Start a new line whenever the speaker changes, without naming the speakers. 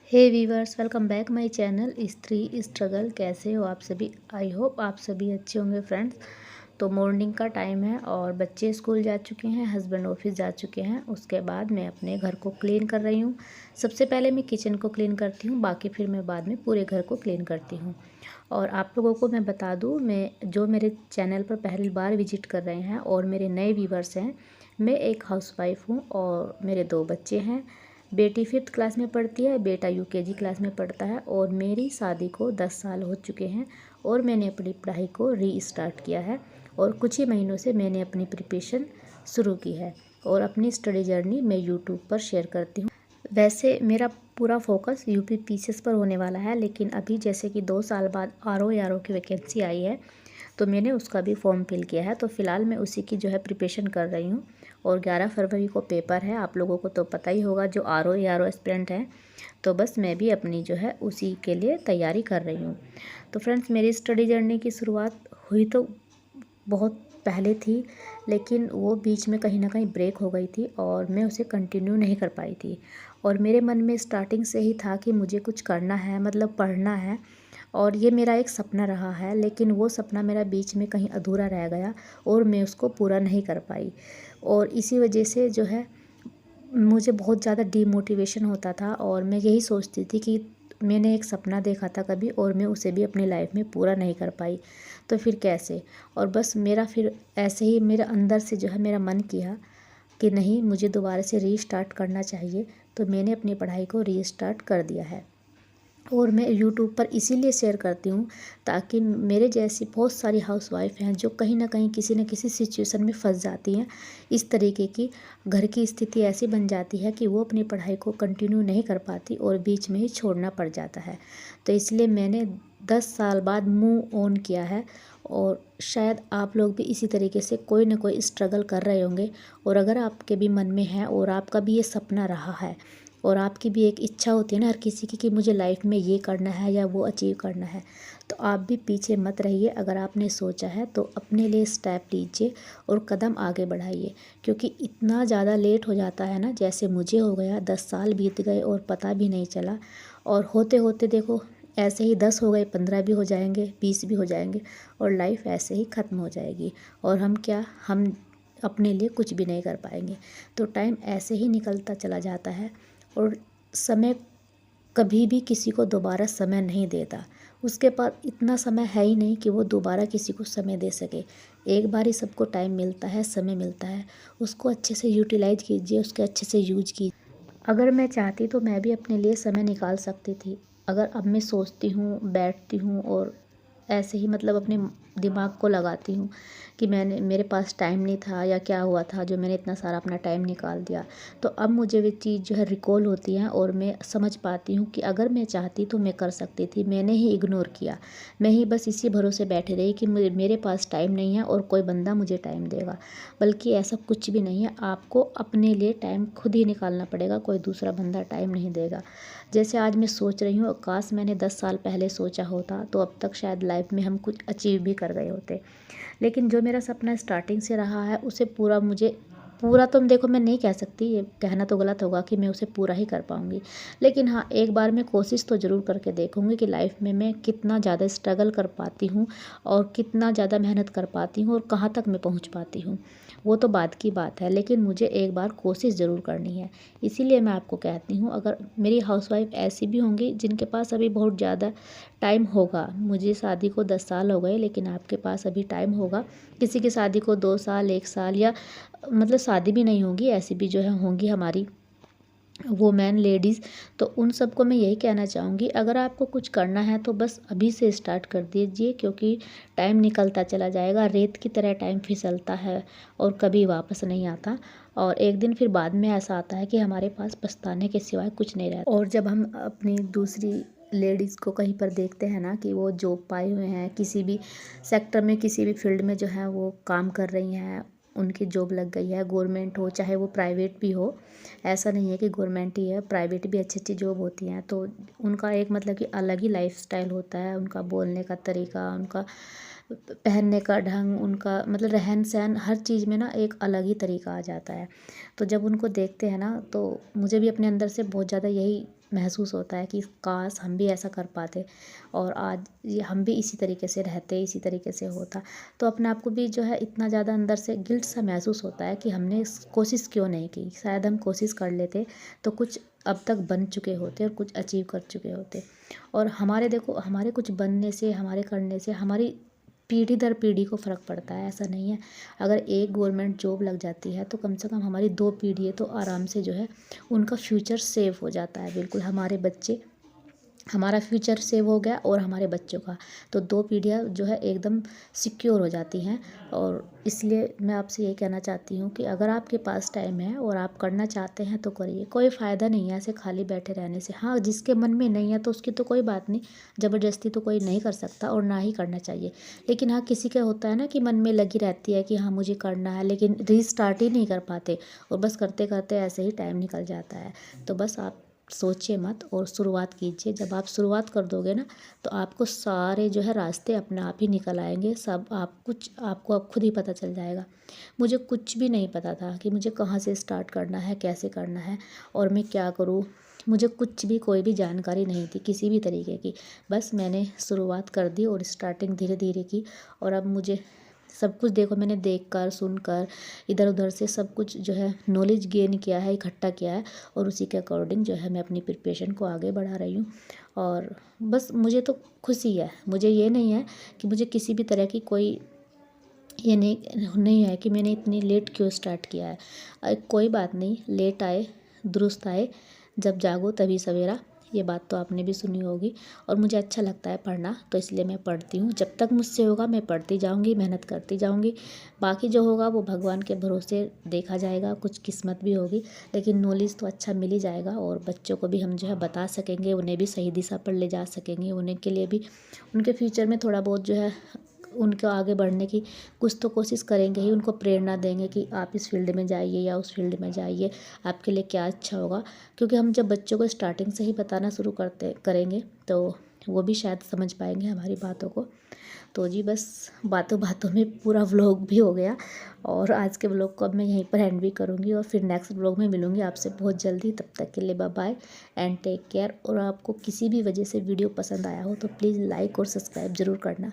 Hey viewers, welcome back my channel स्त्री struggle. कैसे हो आप सभी? आई होप आप सभी अच्छे होंगे फ्रेंड्स। तो मॉर्निंग का टाइम है और बच्चे स्कूल जा चुके हैं, हस्बैंड ऑफिस जा चुके हैं। उसके बाद मैं अपने घर को क्लीन कर रही हूँ। सबसे पहले मैं किचन को क्लीन करती हूँ, बाकी फिर मैं बाद में पूरे घर को क्लीन करती हूँ। और आप लोगों को मैं बता दूँ, मैं जो मेरे चैनल पर पहली बार विजिट कर रहे हैं और मेरे नए व्यूवर्स हैं, मैं एक हाउसवाइफ हूँ और मेरे 2 बच्चे हैं। बेटी 5th क्लास में पढ़ती है, बेटा यूकेजी क्लास में पढ़ता है। और मेरी शादी को 10 साल हो चुके हैं और मैंने अपनी पढ़ाई को रीस्टार्ट किया है और कुछ ही महीनों से मैंने अपनी प्रिपरेशन शुरू की है और अपनी स्टडी जर्नी मैं यूट्यूब पर शेयर करती हूँ। वैसे मेरा पूरा फोकस यूपी पीसीएस पर होने वाला है, लेकिन अभी जैसे कि 2 साल बाद आरओ की वैकेंसी आई है तो मैंने उसका भी फॉर्म फिल किया है। तो फ़िलहाल मैं उसी की जो है प्रिपरेशन कर रही हूँ और 11 फरवरी को पेपर है। आप लोगों को तो पता ही होगा जो आरओ एस्पिरेंट हैं। तो बस मैं भी अपनी जो है उसी के लिए तैयारी कर रही हूँ। तो फ्रेंड्स, मेरी स्टडी जर्नी की शुरुआत हुई तो बहुत पहले थी, लेकिन वो बीच में कहीं ना कहीं ब्रेक हो गई थी और मैं उसे कंटिन्यू नहीं कर पाई थी। और मेरे मन में स्टार्टिंग से ही था कि मुझे कुछ करना है, मतलब पढ़ना है और ये मेरा एक सपना रहा है। लेकिन वो सपना मेरा बीच में कहीं अधूरा रह गया और मैं उसको पूरा नहीं कर पाई। और इसी वजह से जो है मुझे बहुत ज़्यादा डीमोटिवेशन होता था और मैं यही सोचती थी कि मैंने एक सपना देखा था कभी और मैं उसे भी अपनी लाइफ में पूरा नहीं कर पाई, तो फिर कैसे। और बस मेरा फिर ऐसे ही मेरे अंदर से जो है मेरा मन किया कि नहीं, मुझे दोबारा से रीस्टार्ट करना चाहिए। तो मैंने अपनी पढ़ाई को रीस्टार्ट कर दिया है और मैं यूट्यूब पर इसीलिए शेयर करती हूँ ताकि मेरे जैसी बहुत सारी हाउसवाइफ हैं जो कहीं ना कहीं किसी न किसी सिचुएशन में फंस जाती हैं। इस तरीके की घर की स्थिति ऐसी बन जाती है कि वो अपनी पढ़ाई को कंटिन्यू नहीं कर पाती और बीच में ही छोड़ना पड़ जाता है। तो इसलिए मैंने 10 साल बाद मूव ऑन किया है और शायद आप लोग भी इसी तरीके से कोई ना कोई स्ट्रगल कर रहे होंगे। और अगर आपके भी मन में है और आपका भी ये सपना रहा है और आपकी भी एक इच्छा होती है ना हर किसी की कि मुझे लाइफ में ये करना है या वो अचीव करना है, तो आप भी पीछे मत रहिए। अगर आपने सोचा है तो अपने लिए स्टेप लीजिए और कदम आगे बढ़ाइए, क्योंकि इतना ज़्यादा लेट हो जाता है ना, जैसे मुझे हो गया। 10 साल बीत गए और पता भी नहीं चला। और होते होते देखो, ऐसे ही 10 हो गए, 15 भी हो जाएंगे, 20 भी हो जाएंगे और लाइफ ऐसे ही ख़त्म हो जाएगी। और हम अपने लिए कुछ भी नहीं कर पाएंगे। तो टाइम ऐसे ही निकलता चला जाता है और समय कभी भी किसी को दोबारा समय नहीं देता। उसके पास इतना समय है ही नहीं कि वो दोबारा किसी को समय दे सके। एक बार ही सबको टाइम मिलता है, समय मिलता है, उसको अच्छे से यूटिलाइज कीजिए, उसके अच्छे से यूज कीजिए। अगर मैं चाहती तो मैं भी अपने लिए समय निकाल सकती थी। अगर अब मैं सोचती हूँ, बैठती हूँ और ऐसे ही मतलब अपने दिमाग को लगाती हूँ कि मेरे पास टाइम नहीं था या क्या हुआ था जो मैंने इतना सारा अपना टाइम निकाल दिया, तो अब मुझे वे चीज़ जो है रिकॉल होती है और मैं समझ पाती हूँ कि अगर मैं चाहती तो मैं कर सकती थी। मैंने ही इग्नोर किया। मैं ही बस इसी भरोसे बैठे रही कि मेरे पास टाइम नहीं है और कोई बंदा मुझे टाइम देगा। बल्कि ऐसा कुछ भी नहीं है। आपको अपने लिए टाइम खुद ही निकालना पड़ेगा, कोई दूसरा बंदा टाइम नहीं देगा। जैसे आज मैं सोच रही हूँ, काश मैंने 10 साल पहले सोचा होता तो अब तक शायद लाइफ में हम कुछ अचीव भी कर गए होते। लेकिन जो मेरा सपना स्टार्टिंग से रहा है उसे पूरा तो देखो मैं नहीं कह सकती, ये कहना तो गलत होगा कि मैं उसे पूरा ही कर पाऊँगी। लेकिन हाँ, एक बार मैं कोशिश तो ज़रूर करके देखूँगी कि लाइफ में मैं कितना ज़्यादा स्ट्रगल कर पाती हूँ और कितना ज़्यादा मेहनत कर पाती हूँ और कहाँ तक मैं पहुँच पाती हूँ। वो तो बाद की बात है, लेकिन मुझे एक बार कोशिश ज़रूर करनी है। इसीलिए मैं आपको कहती हूँ, अगर मेरी हाउसवाइफ ऐसी भी होंगी जिनके पास अभी बहुत ज़्यादा टाइम होगा, मुझे शादी को 10 साल हो गए लेकिन आपके पास अभी टाइम होगा, किसी की शादी को 2 साल, 1 साल या मतलब शादी भी नहीं होगी, ऐसी भी जो है होंगी हमारी वुमेन लेडीज़। तो उन सबको मैं यही कहना चाहूँगी, अगर आपको कुछ करना है तो बस अभी से स्टार्ट कर दीजिए, क्योंकि टाइम निकलता चला जाएगा, रेत की तरह टाइम फिसलता है और कभी वापस नहीं आता। और एक दिन फिर बाद में ऐसा आता है कि हमारे पास पछताने के सिवाय कुछ नहीं रहता। और जब हम अपनी दूसरी लेडीज़ को कहीं पर देखते हैं ना कि वो जॉब पाए हुए हैं, किसी भी सेक्टर में, किसी भी फील्ड में जो है वो काम कर रही हैं, उनकी जॉब लग गई है, गवर्नमेंट हो चाहे वो प्राइवेट भी हो, ऐसा नहीं है कि गवर्नमेंट ही है, प्राइवेट भी अच्छी अच्छी जॉब होती हैं। तो उनका एक मतलब कि अलग ही लाइफस्टाइल होता है, उनका बोलने का तरीका, उनका पहनने का ढंग, उनका मतलब रहन सहन, हर चीज़ में ना एक अलग ही तरीका आ जाता है। तो जब उनको देखते हैं ना तो मुझे भी अपने अंदर से बहुत ज़्यादा यही महसूस होता है कि काश हम भी ऐसा कर पाते और आज ये हम भी इसी तरीके से रहते, इसी तरीके से होता। तो अपने आप को भी जो है इतना ज़्यादा अंदर से गिल्ट सा महसूस होता है कि हमने कोशिश क्यों नहीं की। शायद हम कोशिश कर लेते तो कुछ अब तक बन चुके होते और कुछ अचीव कर चुके होते। और हमारे देखो, हमारे कुछ बनने से, हमारे करने से हमारी पीढ़ी दर पीढ़ी को फ़र्क पड़ता है, ऐसा नहीं है। अगर एक गवर्नमेंट जॉब लग जाती है तो कम से कम हमारी 2 पीढ़ी तो आराम से जो है उनका फ्यूचर सेव हो जाता है। बिल्कुल हमारे बच्चे, हमारा फ्यूचर सेव हो गया और हमारे बच्चों का, तो 2 पीढ़ियाँ जो है एकदम सिक्योर हो जाती हैं। और इसलिए मैं आपसे ये कहना चाहती हूँ कि अगर आपके पास टाइम है और आप करना चाहते हैं तो करिए, कोई फ़ायदा नहीं है ऐसे खाली बैठे रहने से। हाँ, जिसके मन में नहीं है तो उसकी तो कोई बात नहीं, ज़बरदस्ती तो कोई नहीं कर सकता और ना ही करना चाहिए। लेकिन हाँ, किसी का होता है ना कि मन में लगी रहती है कि हाँ मुझे करना है, लेकिन रीस्टार्ट ही नहीं कर पाते और बस करते करते ऐसे ही टाइम निकल जाता है। तो बस आप सोचिए मत और शुरुआत कीजिए। जब आप शुरुआत कर दोगे ना तो आपको सारे जो है रास्ते अपने आप ही निकल आएंगे। सब आप कुछ आपको अब खुद ही पता चल जाएगा। मुझे कुछ भी नहीं पता था कि मुझे कहाँ से स्टार्ट करना है, कैसे करना है और मैं क्या करूँ। मुझे कुछ भी, कोई भी जानकारी नहीं थी किसी भी तरीके की। बस मैंने शुरुआत कर दी और स्टार्टिंग धीरे धीरे की। और अब मुझे सब कुछ देखो, मैंने देख कर सुन कर इधर उधर से सब कुछ जो है नॉलेज गेन किया है, इकट्ठा किया है और उसी के अकॉर्डिंग जो है मैं अपनी प्रिपरेशन को आगे बढ़ा रही हूँ। और बस मुझे तो खुशी है, मुझे ये नहीं है कि मुझे किसी भी तरह की कोई ये नहीं है कि मैंने इतनी लेट क्यों स्टार्ट किया है। कोई बात नहीं, लेट आए दुरुस्त आए, जब जागो तभी सवेरा, ये बात तो आपने भी सुनी होगी। और मुझे अच्छा लगता है पढ़ना, तो इसलिए मैं पढ़ती हूँ। जब तक मुझसे होगा मैं पढ़ती जाऊँगी, मेहनत करती जाऊँगी। बाकी जो होगा वो भगवान के भरोसे देखा जाएगा, कुछ किस्मत भी होगी, लेकिन नॉलेज तो अच्छा मिल ही जाएगा। और बच्चों को भी हम जो है बता सकेंगे, उन्हें भी सही दिशा पर ले जा सकेंगे। उन्हें के लिए भी उनके फ्यूचर में थोड़ा बहुत जो है उनको आगे बढ़ने की कुछ तो कोशिश करेंगे ही, उनको प्रेरणा देंगे कि आप इस फील्ड में जाइए या उस फील्ड में जाइए, आपके लिए क्या अच्छा होगा। क्योंकि हम जब बच्चों को स्टार्टिंग से ही बताना शुरू करेंगे तो वो भी शायद समझ पाएंगे हमारी बातों को। तो जी बस बातों बातों में पूरा व्लॉग भी हो गया और आज के व्लॉग को अब मैं यहीं पर एंड भी करूँगी और फिर नेक्स्ट व्लॉग में मिलूँगी आपसे बहुत जल्दी। तब तक के लिए bye bye and take care. और आपको किसी भी वजह से वीडियो पसंद आया हो तो प्लीज़ लाइक और सब्सक्राइब ज़रूर करना।